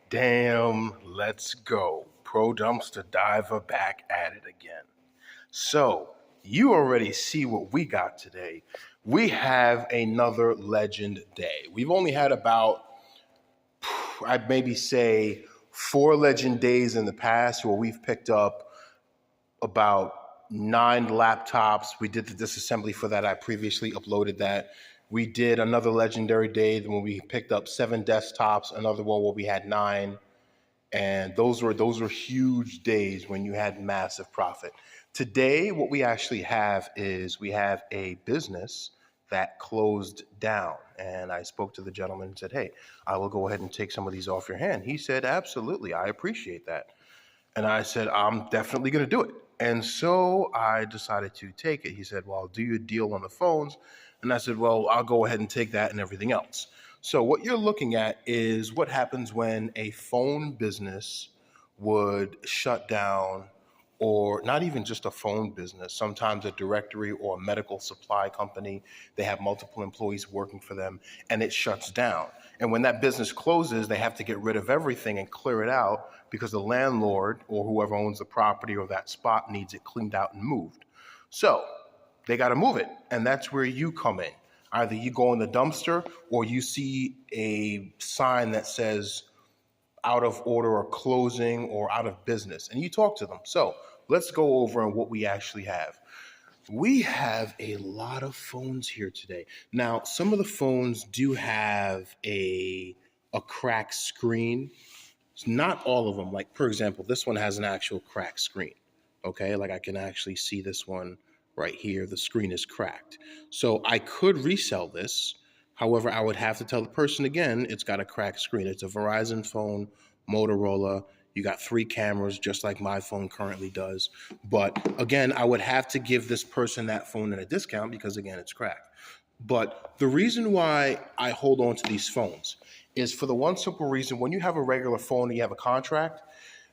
Damn, let's go. Pro Dumpster Diver back at it again. So, you already see what we got today. We have another legend day. We've only had about, I'd maybe say, 4 legend days in the past where we've picked up about 9 laptops. We did the disassembly for that. I previously uploaded that. We did another legendary day when we picked up 7 desktops, another one where we had 9. And those were huge days when you had massive profit. Today, what we actually have is we have a business that closed down. And I spoke to the gentleman and said, "Hey, I will go ahead and take some of these off your hand." He said, "Absolutely, I appreciate that." And I said, "I'm definitely going to do it." And so I decided to take it. He said, "Well, I'll do you a deal on the phones." And I said, "Well, I'll go ahead and take that and everything else." So what you're looking at is what happens when a phone business would shut down, or not even just a phone business, sometimes a directory or a medical supply company. They have multiple employees working for them and it shuts down. And when that business closes, they have to get rid of everything and clear it out because the landlord or whoever owns the property or that spot needs it cleaned out and moved. So they got to move it. And that's where you come in. Either you go in the dumpster or you see a sign that says out of order or closing or out of business, and you talk to them. So let's go over on what we actually have. We have a lot of phones here today. Now, some of the phones do have a cracked screen. It's not all of them. Like, for example, this one has an actual cracked screen. Okay, like I can actually see this one right here. The screen is cracked. So I could resell this. However, I would have to tell the person again, it's got a cracked screen. It's a Verizon phone, Motorola. You got 3 cameras, just like my phone currently does. But again, I would have to give this person that phone at a discount because, again, it's cracked. But the reason why I hold on to these phones is for the one simple reason: when you have a regular phone and you have a contract,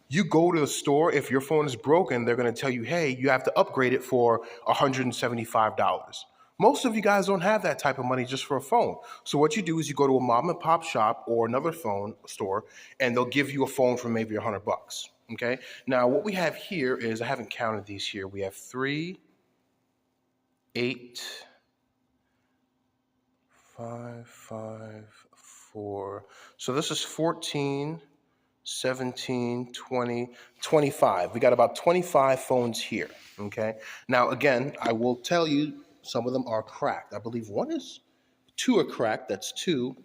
you go to the store. If your phone is broken, they're going to tell you, "Hey, you have to upgrade it for $175. Most of you guys don't have that type of money just for a phone. So what you do is you go to a mom and pop shop or another phone store, and they'll give you a phone for maybe $100. Okay. Now what we have here is, I haven't counted these here. We have 3, 8, 5, 5, 4. So this is 14. 17, 20, 25. We got about 25 phones here. Okay. Now, again, I will tell you some of them are cracked. I believe 2 are cracked. That's 2.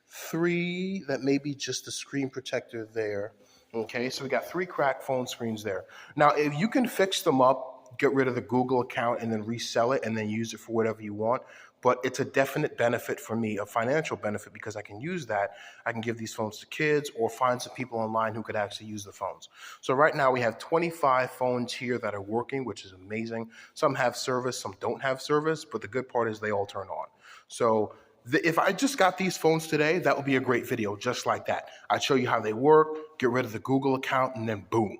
3, that may be just the screen protector there. Okay. So we got 3 cracked phone screens there. Now, if you can fix them up, get rid of the Google account and then resell it and then use it for whatever you want. But it's a definite benefit for me, a financial benefit, because I can use that. I can give these phones to kids or find some people online who could actually use the phones. So right now we have 25 phones here that are working, which is amazing. Some have service, some don't have service, but the good part is they all turn on. So if I just got these phones today, that would be a great video just like that. I'd show you how they work, get rid of the Google account, and then boom.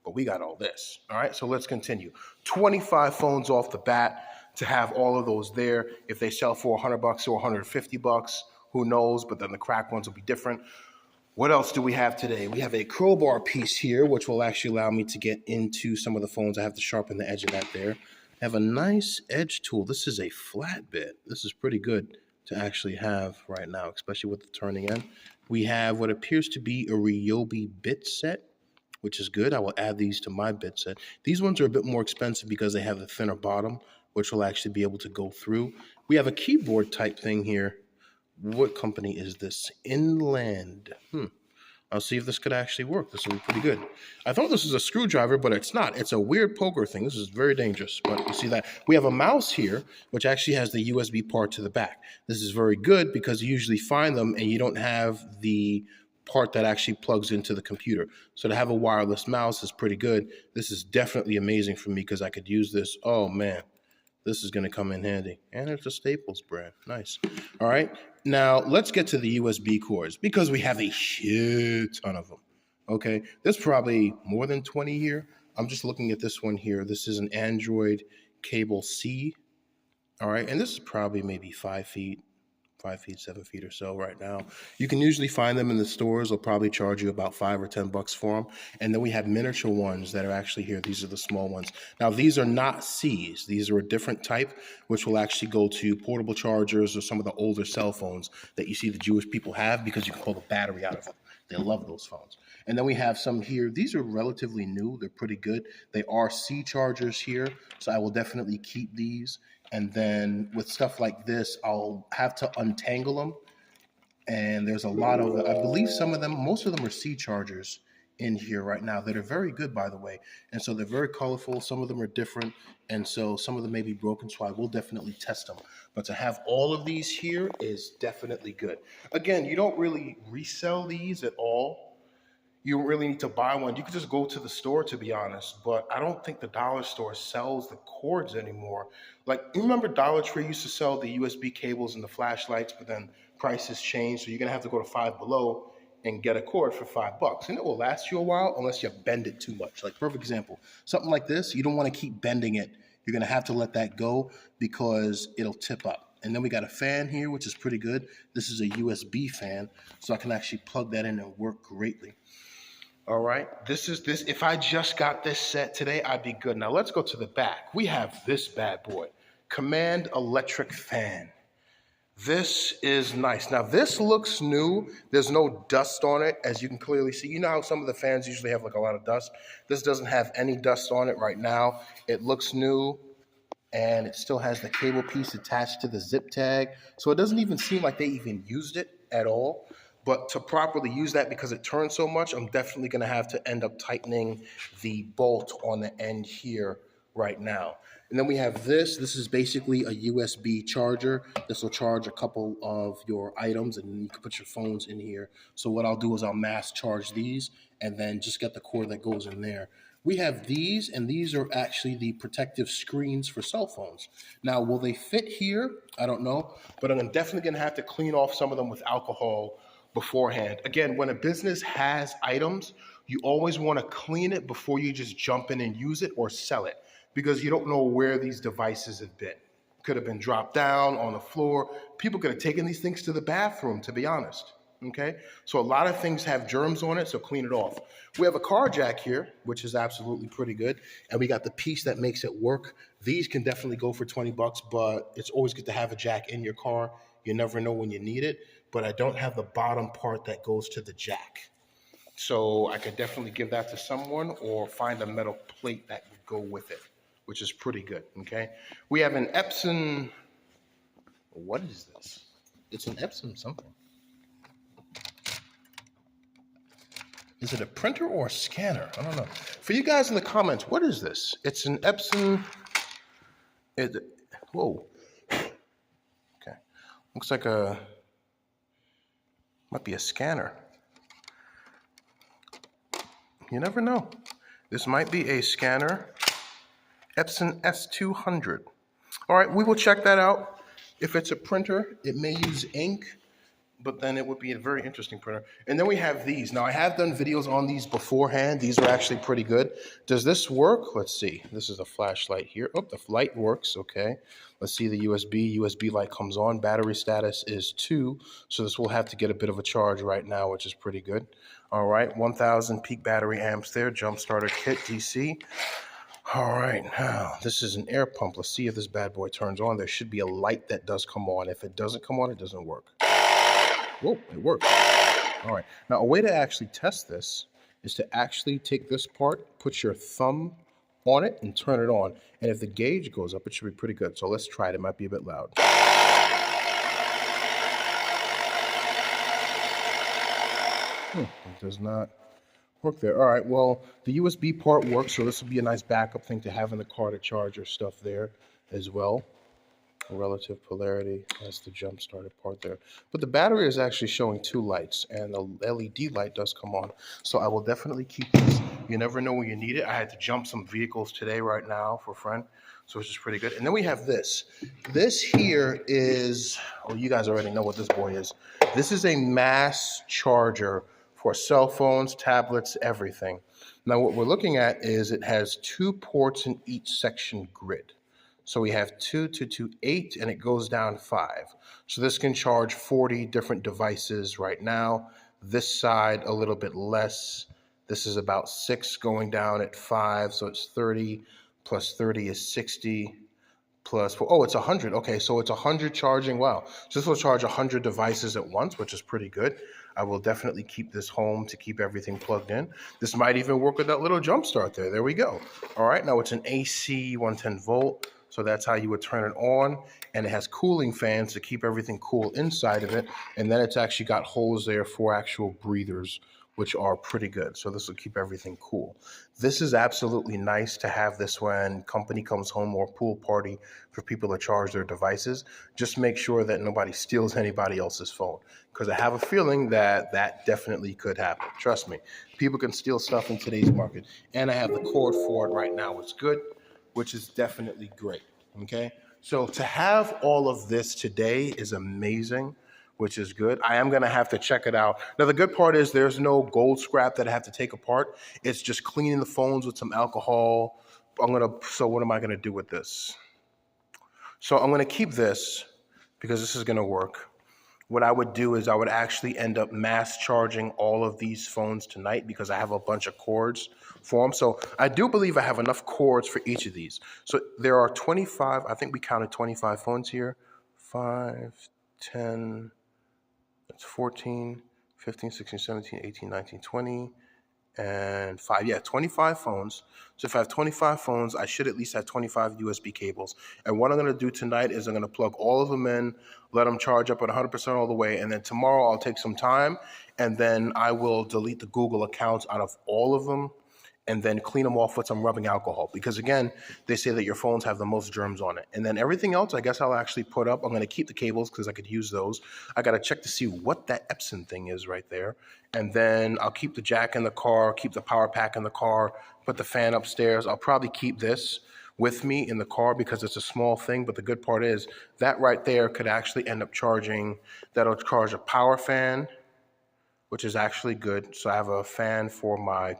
But we got all this. All right, so let's continue. 25 phones off the bat. To have all of those there, if they sell for $100 or $150, who knows? But then the crack ones will be different. What else do we have today? We have a crowbar piece here, which will actually allow me to get into some of the phones. I have to sharpen the edge of that there. I have a nice edge tool. This is a flat bit. This is pretty good to actually have right now, especially with the turning end. We have what appears to be a Ryobi bit set, which is good. I will add these to my bit set. These ones are a bit more expensive because they have the thinner bottom, which will actually be able to go through. We have a keyboard type thing here. What company is this? Inland. I'll see if this could actually work. This will be pretty good. I thought this was a screwdriver, but it's not. It's a weird poker thing. This is very dangerous, but you see that. We have a mouse here, which actually has the USB part to the back. This is very good because you usually find them and you don't have the part that actually plugs into the computer. So to have a wireless mouse is pretty good. This is definitely amazing for me because I could use this. Oh, man. This is going to come in handy. And it's a Staples brand. Nice. All right. Now, let's get to the USB cords because we have a shit ton of them. Okay. There's probably more than 20 here. I'm just looking at this one here. This is an Android cable C. All right. And this is probably maybe 5 feet, 5 feet, 7 feet or so right now. You can usually find them in the stores. They'll probably charge you about $5 or $10 for them. And then we have miniature ones that are actually here. These are the small ones. Now, these are not C's. These are a different type, which will actually go to portable chargers or some of the older cell phones that you see the Jewish people have, because you can pull the battery out of them. They love those phones. And then we have some here. These are relatively new. They're pretty good. They are C chargers here, so I will definitely keep these. And then with stuff like this, I'll have to untangle them. And there's a lot of, I believe some of them, most of them are C chargers in here right now that are very good, by the way. And so they're very colorful. Some of them are different. And so some of them may be broken, so I will definitely test them. But to have all of these here is definitely good. Again, you don't really resell these at all. You don't really need to buy one. You could just go to the store, to be honest. But I don't think the dollar store sells the cords anymore. Like, you remember Dollar Tree used to sell the USB cables and the flashlights, but then prices changed. So you're going to have to go to Five Below and get a cord for $5. And it will last you a while unless you bend it too much. Like, perfect example, something like this, you don't want to keep bending it. You're going to have to let that go because it'll tip up. And then we got a fan here, which is pretty good. This is a USB fan, so I can actually plug that in and work greatly. All right, this. If I just got this set today, I'd be good. Now let's go to the back. We have this bad boy, Command Electric Fan. This is nice. Now this looks new. There's no dust on it, as you can clearly see. You know how some of the fans usually have like a lot of dust? This doesn't have any dust on it right now. It looks new, and it still has the cable piece attached to the zip tag. So it doesn't even seem like they even used it at all. But to properly use that, because it turns so much, I'm definitely going to have to end up tightening the bolt on the end here right now. And then we have this. This is basically a USB charger. This will charge a couple of your items, and you can put your phones in here. So what I'll do is I'll mass charge these and then just get the cord that goes in there. We have these, and these are actually the protective screens for cell phones. Now, will they fit here? I don't know, but I'm definitely going to have to clean off some of them with alcohol beforehand. Again, when a business has items, you always want to clean it before you just jump in and use it or sell it, because you don't know where these devices have been. Could have been dropped down on the floor. People could have taken these things to the bathroom, to be honest. Okay, so a lot of things have germs on it, so clean it off. We have a car jack here, which is absolutely pretty good, and we got the piece that makes it work. These can definitely go for $20, but it's always good to have a jack in your car. You never know when you need it. But I don't have the bottom part that goes to the jack. So I could definitely give that to someone or find a metal plate that would go with it, which is pretty good, okay? We have an Epson, what is this? It's an Epson something. Is it a printer or a scanner? I don't know. For you guys in the comments, what is this? It's an Epson, whoa. Okay, looks like might be a scanner. You never know. This might be a scanner. Epson S200. All right, we will check that out. If it's a printer, it may use ink, but then it would be a very interesting printer. And then we have these. Now, I have done videos on these beforehand. These are actually pretty good. Does this work? Let's see. This is a flashlight here. Oh, the light works. Okay. Let's see the USB. USB light comes on. Battery status is 2. So this will have to get a bit of a charge right now, which is pretty good. All right. 1,000 peak battery amps there. Jump starter kit DC. All right, now this is an air pump. Let's see if this bad boy turns on. There should be a light that does come on. If it doesn't come on, it doesn't work. Whoa, it works. All right, now a way to actually test this is to actually take this part, put your thumb on it, and turn it on. And if the gauge goes up, it should be pretty good. So let's try it. It might be a bit loud. It does not work there. All right, well, the USB part works, so this will be a nice backup thing to have in the car to charge your stuff there as well. Relative polarity, that's the jump started part there. But the battery is actually showing 2 lights, and the LED light does come on. So I will definitely keep this. You never know when you need it. I had to jump some vehicles today right now for a friend, so it's just pretty good. And then we have this. This here is, well, you guys already know what this boy is. This is a mass charger for cell phones, tablets, everything. Now what we're looking at is it has 2 ports in each section grid. So we have 2, 2, 2, 8, and it goes down 5. So this can charge 40 different devices right now. This side, a little bit less. This is about 6 going down at 5, so it's 30. Plus 30 is 60. Plus, oh, it's 100. Okay, so it's 100 charging. Wow. So this will charge 100 devices at once, which is pretty good. I will definitely keep this home to keep everything plugged in. This might even work with that little jump start there. There we go. All right, now it's an AC 110 volt. So that's how you would turn it on. And it has cooling fans to keep everything cool inside of it. And then it's actually got holes there for actual breathers, which are pretty good. So this will keep everything cool. This is absolutely nice to have this when company comes home or pool party for people to charge their devices. Just make sure that nobody steals anybody else's phone, because I have a feeling that that definitely could happen. Trust me, people can steal stuff in today's market. And I have the cord for it right now. It's good, which is definitely great. Okay, so to have all of this today is amazing, which is good. I am going to have to check it out. Now, the good part is there's no gold scrap that I have to take apart. It's just cleaning the phones with some alcohol. So what am I going to do with this? So I'm going to keep this because this is going to work. What I would do is I would actually end up mass charging all of these phones tonight because I have a bunch of cords for them. So I do believe I have enough cords for each of these. So there are 25, I think we counted 25 phones here. 5, 10, that's 14, 15, 16, 17, 18, 19, 20, and 5. Yeah, 25 phones. So if I have 25 phones, I should at least have 25 USB cables. And what I'm going to do tonight is I'm going to plug all of them in, let them charge up at 100% all the way. And then tomorrow I'll take some time, and then I will delete the Google accounts out of all of them and then clean them off with some rubbing alcohol. Because again, they say that your phones have the most germs on it. And then everything else, I guess I'll actually put up. I'm going to keep the cables because I could use those. I got to check to see what that epson thing is right there. And then I'll keep the jack in the car, keep the power pack in the car, put the fan upstairs. I'll probably keep this with me in the car because it's a small thing. But the good part is that right there could actually end up charging, that'll charge a power fan, which is actually good. So I have a fan for my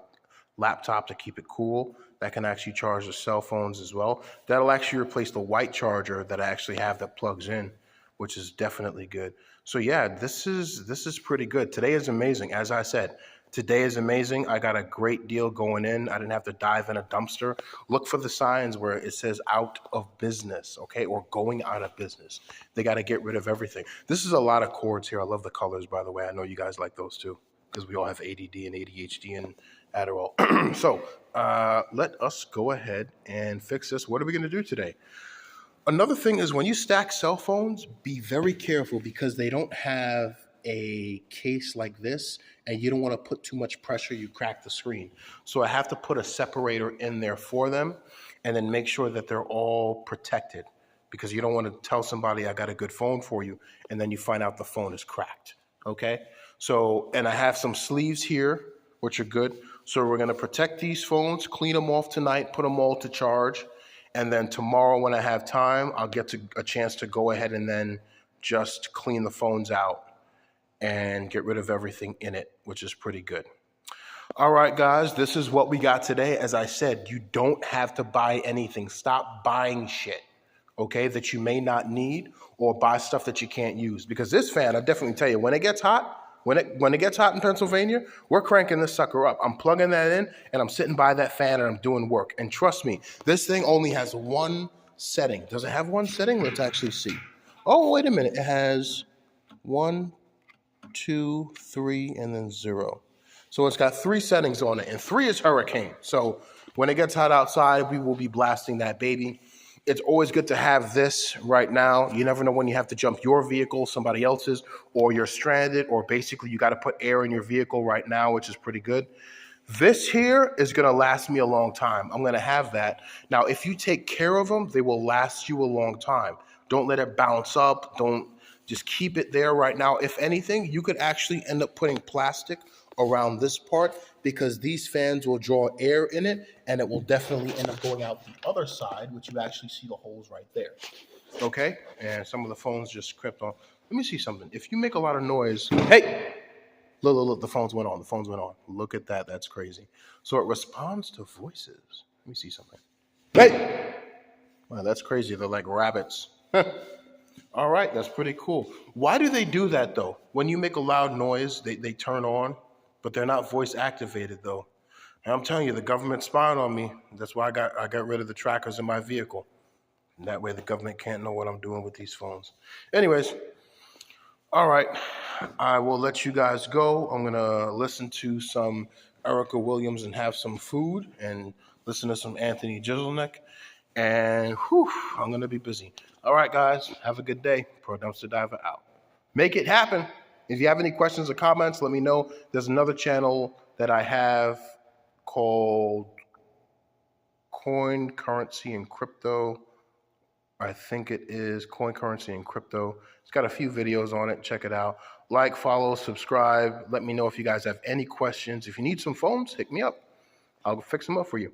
laptop to keep it cool. That can actually charge the cell phones as well. That'll actually replace the white charger that I actually have that plugs in, which is definitely good. So yeah, this is pretty good. Today is amazing. As I said, today is amazing. I got a great deal going in. I didn't have to dive in a dumpster. Look for the signs where it says out of business, okay, or going out of business. They got to get rid of everything. This is a lot of cords here. I love the colors, by the way. I know you guys like those too, because we all have ADD and ADHD and Adderall. So let us go ahead and fix this. What are we going to do today? Another thing is when you stack cell phones, be very careful because they don't have a case like this, and you don't want to put too much pressure, you crack the screen. So I have to put a separator in there for them and then make sure that they're all protected, because you don't want to tell somebody I got a good phone for you and then you find out the phone is cracked. Okay? So, and I have some sleeves here, which are good. So we're going to protect these phones, clean them off tonight, put them all to charge. And then tomorrow when I have time, I'll get a chance to go ahead and then just clean the phones out and get rid of everything in it, which is pretty good. All right, guys, this is what we got today. As I said, you don't have to buy anything. Stop buying shit, okay, that you may not need, or buy stuff that you can't use. Because this fan, I definitely tell you, when it gets hot, when it gets hot in Pennsylvania, we're cranking this sucker up. I'm plugging that in, and I'm sitting by that fan, and I'm doing work. And trust me, this thing only has one setting. Does it have one setting? Let's actually see. Oh, wait a minute. It has 1, 2, 3, and then 0. So it's got 3 settings on it, and 3 is hurricane. So when it gets hot outside, we will be blasting that baby. It's always good to have this right now. You never know when you have to jump your vehicle, somebody else's, or you're stranded, or basically you got to put air in your vehicle right now, which is pretty good. This here is going to last me a long time. I'm going to have that. Now, if you take care of them, they will last you a long time. Don't let it bounce up. Don't just keep it there right now. If anything, you could actually end up putting plastic around this part, because these fans will draw air in it, and it will definitely end up going out the other side, which you actually see the holes right there. Okay? And some of the phones just crept on. Let me see something. If you make a lot of noise, hey! Look, the phones went on. The phones went on. Look at that. That's crazy. So it responds to voices. Let me see something. Hey! Wow, that's crazy. They're like rabbits. All right, that's pretty cool. Why do they do that though? When you make a loud noise, they turn on, but they're not voice activated though. And I'm telling you, the government spying on me. That's why I got rid of the trackers in my vehicle. And that way the government can't know what I'm doing with these phones. Anyways, all right. I will let you guys go. I'm gonna listen to some Erica Williams and have some food and listen to some Anthony Jeselnik. And whew, I'm gonna be busy. All right, guys. Have a good day. Pro Dumpster Diver out. Make it happen. If you have any questions or comments, let me know. There's another channel that I have called Coin Currency and Crypto. I think it is Coin Currency and Crypto. It's got a few videos on it. Check it out. Like, follow, subscribe. Let me know if you guys have any questions. If you need some phones, hit me up. I'll fix them up for you.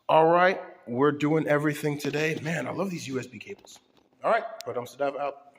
All right, we're doing everything today. Man, I love these USB cables. All right, Pro Dumpster Dive out.